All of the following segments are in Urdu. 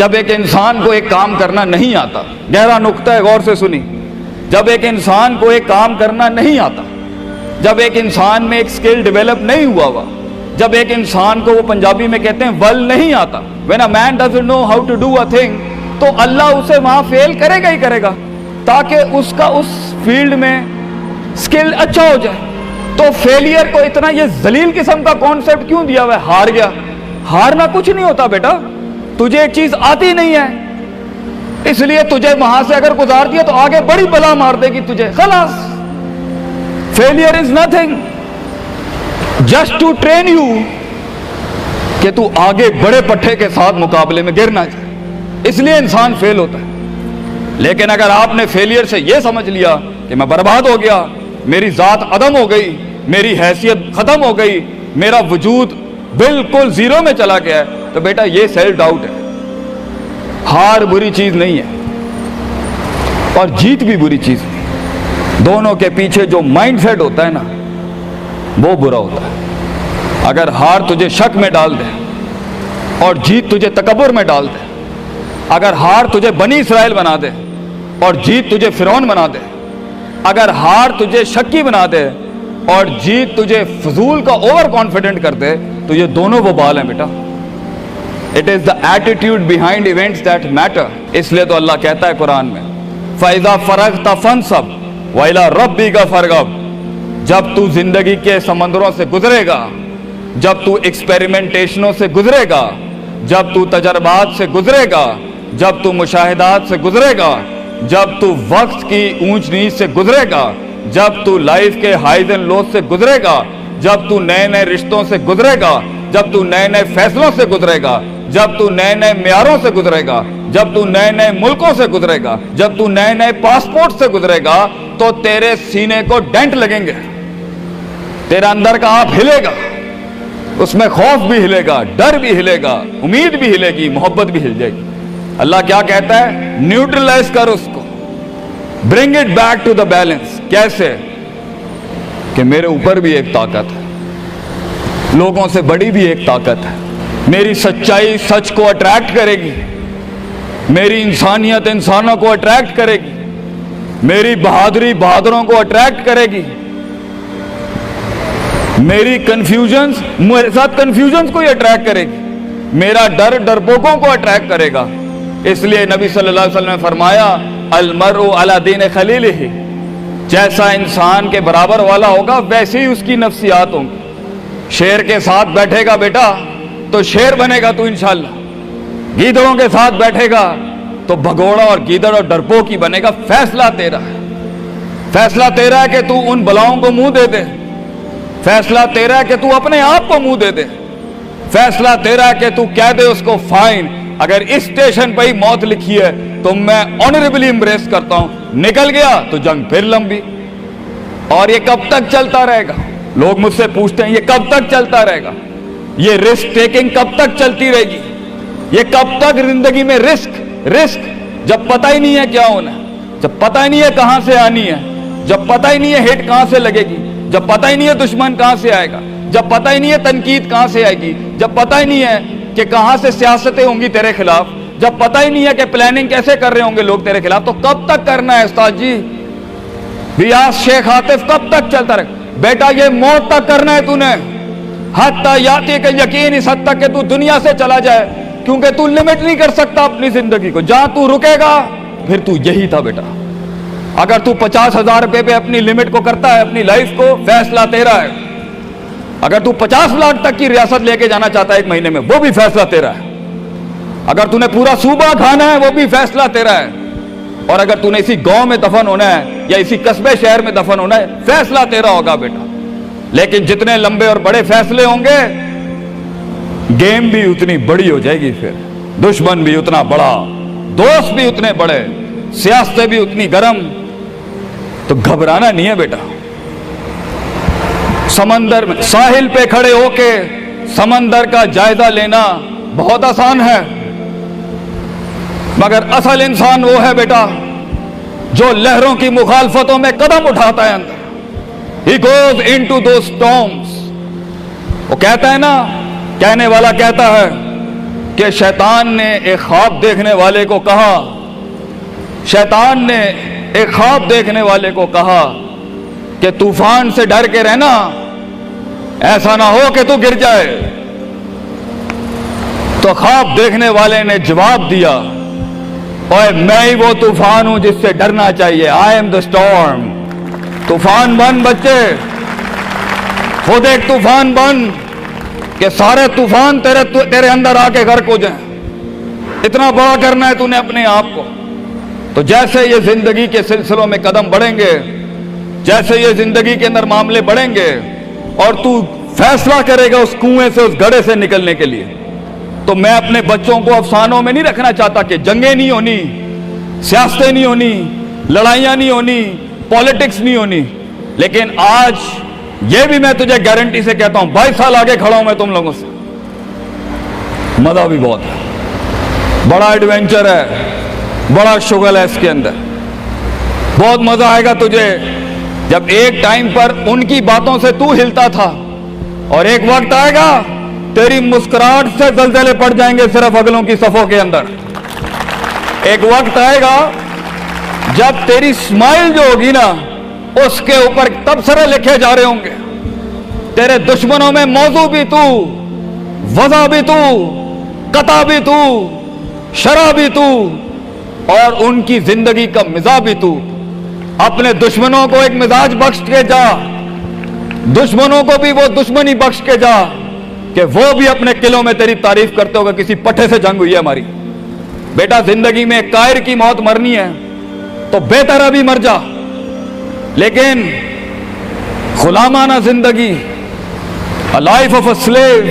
جب ایک انسان کو ایک کام کرنا نہیں آتا، گہرا نقطہ ہے، غور سے سنی، جب ایک انسان کو ایک کام کرنا نہیں آتا، جب ایک انسان میں ایک سکل ڈیولپ نہیں ہوا، جب ایک انسان کو وہ پنجابی میں کہتے ہیں ول نہیں آتا، when a man doesn't know how to do a thing، تو اللہ اسے وہاں فیل کرے گا ہی کرے گا تاکہ اس کا اس فیلڈ میں سکل اچھا ہو جائے۔ تو فیلئر کو اتنا یہ ذلیل قسم کا کانسیپٹ کیوں دیا ہوا ہے؟ ہار گیا، ہارنا کچھ نہیں ہوتا بیٹا، تجھے ایک چیز آتی نہیں ہے اس لیے تجھے وہاں سے اگر گزار دیا تو آگے بڑی بلا مار دے گی تجھے، خلاص۔ Failure is nothing just to train you کہ تو آگے بڑے پٹھے کے ساتھ مقابلے میں گر نہ جائے، اس لیے انسان فیل ہوتا ہے۔ لیکن اگر آپ نے فیلئر سے یہ سمجھ لیا کہ میں برباد ہو گیا، میری ذات عدم ہو گئی، میری حیثیت ختم ہو گئی، میرا وجود بالکل زیرو میں چلا گیا ہے، تو بیٹا یہ سیلف ڈاؤٹ ہے۔ ہار بری چیز نہیں ہے اور جیت بھی بری چیز نہیں، دونوں کے پیچھے جو مائنڈ سیٹ ہوتا ہے نا وہ برا ہوتا ہے۔ اگر ہار تجھے شک میں ڈال دے اور جیت تجھے تکبر میں ڈال دے، اگر ہار تجھے بنی اسرائیل بنا دے اور جیت تجھے فرعون بنا دے، اگر ہار تجھے شکی بنا دے اور جیت تجھے فضول کا اوور کانفیڈنٹ کر دے، تو یہ دونوں وبال ہیں بیٹا۔ It is the attitude behind events that matter۔ اس لیے تو اللہ کہتا ہے قرآن میں فَإِذَا فَرَغْتَ فَانْصَبْ وَإِلَىٰ رَبِّكَ فَارْغَب۔ جب تو زندگی کے سمندروں سے گزرے گا، جب تو ایکسپیریمنٹیشنوں سے گزرے گا، جب تو تجربات سے گزرے گا، جب تو مشاہدات سے گزرے گا، جب تو وقت کی اونچ نیچ سے گزرے گا، جب تو لائف کے ہائیز اینڈ لوز سے گزرے گا، جب تو نئے نئے رشتوں سے گزرے گا، جب تو نئے نئے فیصلوں سے گزرے گا، جب تو نئے نئے معیاروں سے گزرے گا، جب تو نئے نئے ملکوں سے گزرے گا، جب تو نئے نئے پاسپورٹ سے گزرے گا، تو تیرے سینے کو ڈینٹ لگیں گے، تیرا اندر کا آپ ہلے گا، اس میں خوف بھی ہلے گا، ڈر بھی ہلے گا، امید بھی ہلے گی، محبت بھی ہل جائے گی۔ اللہ کیا کہتا ہے؟ نیوٹرلائز کر اس کو، bring it back to the balance. کیسے؟ کہ میرے اوپر بھی ایک طاقت ہے، لوگوں سے بڑی بھی ایک طاقت ہے، میری سچائی سچ کو اٹریکٹ کرے گی، میری انسانیت انسانوں کو اٹریکٹ کرے گی، میری بہادری بہادروں کو اٹریکٹ کرے گی، میری کنفیوژنز میرے ساتھ کنفیوژنز کو ہی اٹریکٹ کرے گی، میرا ڈر ڈرپوکوں کو اٹریکٹ کرے گا۔ اس لیے نبی صلی اللہ علیہ وسلم نے فرمایا المرء علی دین خلیلہ، جیسا انسان کے برابر والا ہوگا ویسے ہی اس کی نفسیات ہوں گی۔ شیر کے ساتھ بیٹھے گا بیٹا تو شیر بنے گا تو انشاءاللہ، گیدڑوں کے ساتھ بیٹھے گا تو بھگوڑا اور گیدڑ اور ڈرپوک ہی بنے گا۔ فیصلہ تیرا ہے، فیصلہ تیرا ہے کہ تو ان بلاؤں کو منہ دے دے، فیصلہ تیرا ہے کہ تو اپنے آپ کو منہ دے دے، فیصلہ تیرا ہے کہ تو کہہ دے اس کو فائن، اگر اس اسٹیشن پہ ہی موت لکھی ہے تو میں آنریبلی امبریس کرتا ہوں، نکل گیا تو جنگ پھر لمبی۔ اور یہ کب تک چلتا رہے گا؟ لوگ مجھ سے پوچھتے ہیں یہ کب تک چلتا رہے گا؟ یہ رسک ٹیکنگ کب تک چلتی رہے گی؟ یہ کب تک زندگی میں رسک جب پتہ ہی نہیں ہے کیا ہونا ہے، جب پتہ ہی نہیں ہے کہاں سے آنی ہے، جب پتہ ہی نہیں ہے ہٹ کہاں سے لگے گی، جب پتہ ہی نہیں ہے دشمن کہاں سے آئے گا، جب پتہ ہی نہیں ہے تنقید کہاں سے آئے گی، جب پتہ ہی نہیں ہے کہ کہاں سے سیاستیں ہوں گی تیرے خلاف، جب پتہ ہی نہیں ہے کہ پلاننگ کیسے کر رہے ہوں گے لوگ تیرے خلاف، تو کب تک کرنا ہے استاد جی؟ ریاض شیخ عاطف کب تک چلتا رہے؟ بیٹا یہ موت تک کرنا ہے تو نے، حتی یاتی کہ یقین اس حد تک کہ تو دنیا سے چلا جائے، کیونکہ تو لمٹ نہیں کر سکتا اپنی زندگی کو، جہاں تو رکے گا پھر تو یہی تھا بیٹا۔ اگر تو 50,000 روپے پہ اپنی لمٹ کو کرتا ہے اپنی لائف کو، فیصلہ تیرا ہے۔ اگر تو 50 لاکھ تک کی ریاست لے کے جانا چاہتا ہے ایک مہینے میں، وہ بھی فیصلہ تیرا ہے۔ اگر تو نے پورا صوبہ کھانا ہے وہ بھی فیصلہ تیرا ہے۔ اور اگر تو نے اسی گاؤں میں دفن ہونا ہے یا اسی قصبے شہر میں دفن ہونا ہے، فیصلہ تیرا ہوگا بیٹا۔ لیکن جتنے لمبے اور بڑے فیصلے ہوں گے، گیم بھی اتنی بڑی ہو جائے گی، پھر دشمن بھی اتنا بڑا، دوست بھی اتنے بڑے، سیاستیں بھی اتنی گرم، تو گھبرانا نہیں ہے بیٹا۔ سمندر میں ساحل پہ کھڑے ہو کے سمندر کا جائزہ لینا بہت آسان ہے، مگر اصل انسان وہ ہے بیٹا جو لہروں کی مخالفتوں میں قدم اٹھاتا ہے اندر۔ He goes into those storms۔ وہ کہتا ہے نا، کہنے والا کہتا ہے کہ شیطان نے ایک خواب دیکھنے والے کو کہا، شیطان نے ایک خواب دیکھنے والے کو کہا کہ طوفان سے ڈر کے رہنا، ایسا نہ ہو کہ تو گر جائے۔ تو خواب دیکھنے والے نے جواب دیا، اوے میں ہی وہ طوفان ہوں جس سے ڈرنا چاہیے، آئی ایم دا اسٹارم۔ طوفان بن بچے، خود ایک طوفان بن کہ سارے طوفان تیرے اندر آ کے غرق ہو جائیں۔ اتنا بڑا کرنا ہے تو نے اپنے آپ کو۔ تو جیسے یہ زندگی کے سلسلوں میں قدم بڑھیں گے، جیسے یہ زندگی کے اندر معاملے بڑھیں گے اور تو فیصلہ کرے گا اس کنویں سے، اس گڑھے سے نکلنے کے لیے، تو میں اپنے بچوں کو افسانوں میں نہیں رکھنا چاہتا کہ جنگیں نہیں ہونی، سیاستیں نہیں ہونی، لڑائیاں نہیں ہونی، پالیٹکس نہیں ہونی، لیکن آج یہ بھی میں تجھے گارنٹی سے کہتا ہوں، 22 سال آگے کھڑا ہوں میں تم لوگوں سے، مزہ بھی بہت ہے، بڑا ایڈونچر ہے، بڑا شغل ہے اس کے اندر، بہت مزہ آئے گا تجھے جب ایک ٹائم پر ان کی باتوں سے تو ہلتا تھا اور ایک وقت آئے گا تیری مسکراہٹ سے زلزلے پڑ جائیں گے صرف اگلوں کی صفوں کے اندر۔ ایک وقت آئے گا جب تیری سمائل جو ہوگی نا، اس کے اوپر تبصرے لکھے جا رہے ہوں گے، تیرے دشمنوں میں موضوع بھی تو، وضع بھی تو، قطع بھی تو، شرح بھی تو، اور ان کی زندگی کا مزاج بھی تو۔ اپنے دشمنوں کو ایک مزاج بخش کے جا، دشمنوں کو بھی وہ دشمنی بخش کے جا کہ وہ بھی اپنے قلعوں میں تیری تعریف کرتے ہوگا کسی پٹھے سے جنگ ہوئی ہے ہماری۔ بیٹا زندگی میں قائر کی موت مرنی ہے تو بہتر ابھی مر جا، لیکن غلامانہ زندگی، a life of a slave،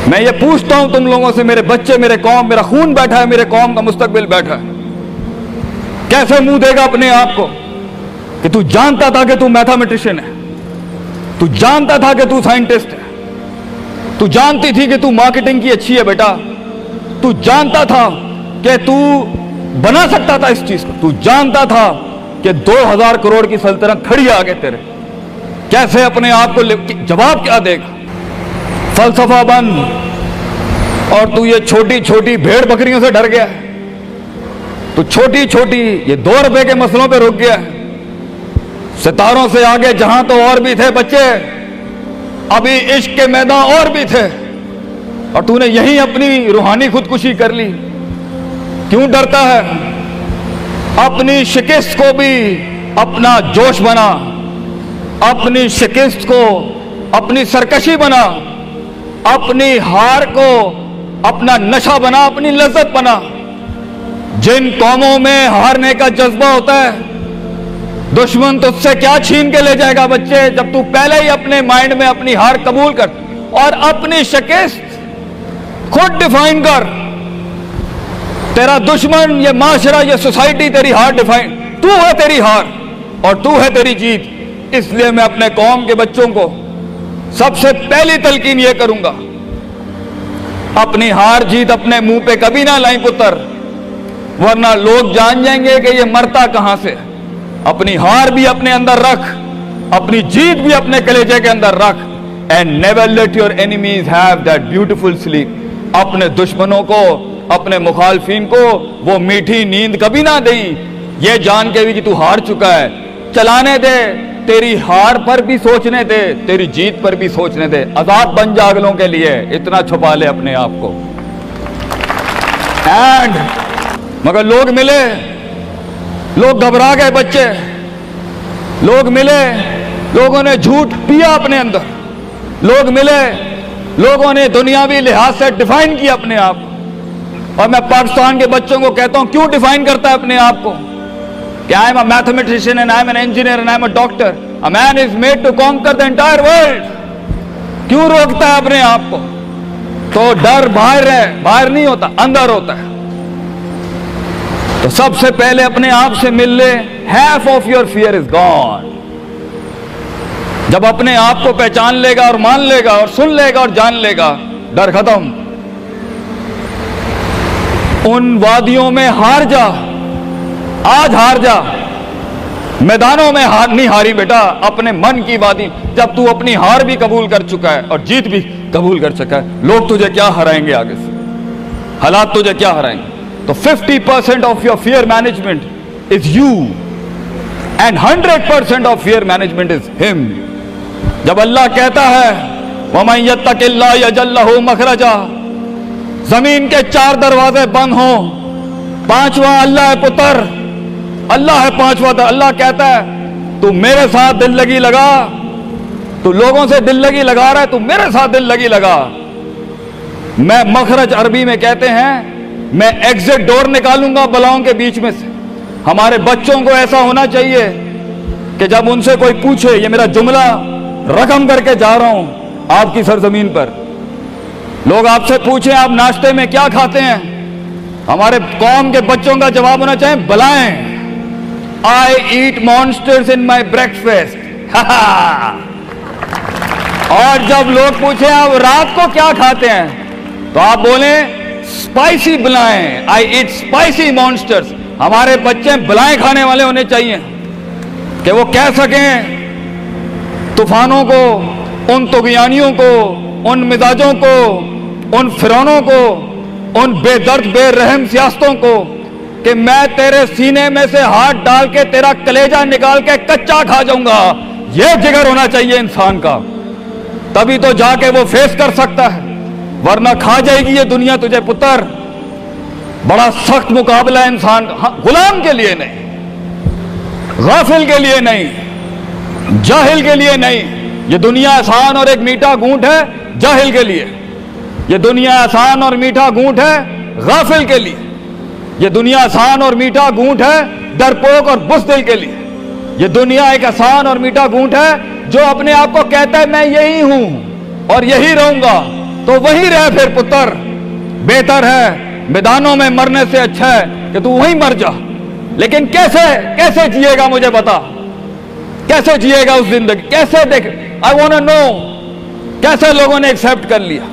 میں یہ پوچھتا ہوں تم لوگوں سے، میرے بچے، میرے قوم، میرا خون بیٹھا ہے، میرے قوم کا مستقبل بیٹھا ہے، کیسے منہ دے گا اپنے آپ کو کہ تو جانتا تھا کہ تو میتھمیٹیشین ہے، تو جانتا تھا کہ تو سائنٹسٹ ہے، تو جانتی تھی کہ تو مارکیٹنگ کی اچھی ہے بیٹا، تو جانتا تھا کہ تو بنا سکتا تھا اس چیز کو، تو جانتا تھا کہ 2000 کروڑ کی سلطنت کھڑی ہے آگے تیرے، کیسے اپنے آپ کو جواب کیا دے گا؟ فلسفہ بن، اور تو یہ چھوٹی چھوٹی بھیڑ بکریوں سے ڈر گیا ہے، تو چھوٹی چھوٹی یہ 2 روپے کے مسئلوں پہ رک گیا ہے۔ ستاروں سے آگے جہاں تو اور بھی تھے بچے، ابھی عشق کے میدان اور بھی تھے، اور تو نے یہیں اپنی روحانی خودکشی کر لی۔ کیوں ڈرتا ہے؟ اپنی شکست کو بھی اپنا جوش بنا، اپنی شکست کو اپنی سرکشی بنا، اپنی ہار کو اپنا نشہ بنا، اپنی لذت بنا۔ جن قوموں میں ہارنے کا جذبہ ہوتا ہے، دشمن تجھ سے کیا چھین کے لے جائے گا بچے، جب تو پہلے ہی اپنے مائنڈ میں اپنی ہار قبول کر اور اپنی شکست خود ڈیفائن کر۔ تیرا دشمن یہ معاشرہ، یہ سوسائٹی تیری ہار ڈیفائن، تو ہے تیری ہار اور تو ہے تیری جیت۔ اس لیے میں اپنے قوم کے بچوں کو سب سے پہلی تلقین یہ کروں گا، اپنی ہار جیت اپنے منہ پہ کبھی نہ لائیں پتر، ورنہ لوگ جان جائیں گے کہ یہ مرتا کہاں سے۔ اپنی ہار بھی اپنے اندر رکھ، اپنی جیت بھی اپنے کلیجے کے اندر رکھ، and never let your enemies have that beautiful sleep۔ اپنے دشمنوں کو، اپنے مخالفین کو وہ میٹھی نیند کبھی نہ دیں، یہ جان کے بھی کہ تو ہار چکا ہے۔ چلانے دے، تیری ہار پر بھی سوچنے دے، تیری جیت پر بھی سوچنے دے، آزاد بن جا اگلوں کے لیے، اتنا چھپا لے اپنے آپ کو۔ اینڈ مگر لوگ ملے، لوگ گھبرا گئے بچے، لوگ ملے، لوگوں نے جھوٹ پیا اپنے اندر، لوگ ملے، لوگوں نے دنیاوی لحاظ سے ڈیفائن کیا اپنے آپ کو۔ اور میں پاکستان کے بچوں کو کہتا ہوں، کیوں ڈیفائن کرتا ہے اپنے آپ کو کہ I am a mathematician and I am an engineer and I am a doctor. A man is made to conquer the entire world۔ کیوں روکتا ہے اپنے آپ کو؟ تو ڈر باہر ہے، باہر نہیں ہوتا، اندر ہوتا ہے۔ تو سب سے پہلے اپنے آپ سے مل لے، half of your fear is gone۔ جب اپنے آپ کو پہچان لے گا اور مان لے گا اور سن لے گا اور جان لے گا، ڈر ختم۔ ان وادیوں میں ہار جا، آج ہار جا، میدانوں میں نہیں ہاری بیٹا، اپنے من کی وادی۔ جب تو اپنی ہار بھی قبول کر چکا ہے اور جیت بھی قبول کر چکا ہے، لوگ تجھے کیا ہرائیں گے آگے سے؟ حالات تجھے کیا ہرائیں گے. تو 50% of your fear management is you and 100% of fear management is ہم. جب اللہ کہتا ہے وَمَن يَتَّقِ اللَّهَ يَجْعَل لَّهُ مَخْرَجًا، زمین کے 4 دروازے بند ہوں، 5واں اللہ ہے پتر، اللہ ہے 5واں. اللہ کہتا ہے تو میرے ساتھ دل لگی لگا، تو لوگوں سے دل لگی لگا رہا ہے، تو میرے ساتھ دل لگی لگا. میں مخرج عربی میں کہتے ہیں میں ایگزٹ ڈور نکالوں گا بلاؤں کے بیچ میں سے. ہمارے بچوں کو ایسا ہونا چاہیے کہ جب ان سے کوئی پوچھے، یہ میرا جملہ رقم کر کے جا رہا ہوں آپ کی سرزمین پر، لوگ آپ سے پوچھیں آپ ناشتے میں کیا کھاتے ہیں، ہمارے قوم کے بچوں کا جواب ہونا چاہیے بلائیں I eat monsters in my breakfast. اور جب لوگ پوچھیں آپ رات کو کیا کھاتے ہیں تو آپ بولیں اسپائسی بلائیں I eat spicy monsters. ہمارے بچے بلائیں کھانے والے ہونے چاہیے کہ وہ کہہ سکیں طوفانوں کو، ان طغیانیوں کو، ان مزاجوں کو، ان فرعونوں کو، ان بے درد بے رحم سیاستوں کو کہ میں تیرے سینے میں سے ہاتھ ڈال کے تیرا کلیجہ نکال کے کچا کھا جاؤں گا. یہ جگر ہونا چاہیے انسان کا، تبھی تو جا کے وہ فیس کر سکتا ہے، ورنہ کھا جائے گی یہ دنیا تجھے پتر. بڑا سخت مقابلہ ہے انسان کا، غلام کے لیے نہیں، غافل کے لیے نہیں، جاہل کے لیے نہیں. یہ دنیا آسان اور ایک میٹھا گھونٹ ہے جاہل کے لیے، یہ دنیا آسان اور میٹھا گھونٹ ہے غافل کے لیے، یہ دنیا آسان اور میٹھا گھونٹ ہے ڈرپوک اور بزدل کے لیے. یہ دنیا ایک آسان اور میٹھا گھونٹ ہے جو اپنے آپ کو کہتا ہے میں یہی ہوں اور یہی رہوں گا، تو وہی رہ پھر پتر. بہتر ہے میدانوں میں مرنے سے اچھا ہے کہ تو وہیں مر جا. لیکن کیسے جیے گا مجھے بتا، کیسے جیے گا اس زندگی، کیسے دیکھ. I want to know کیسے لوگوں نے ایکسیپٹ کر لیا.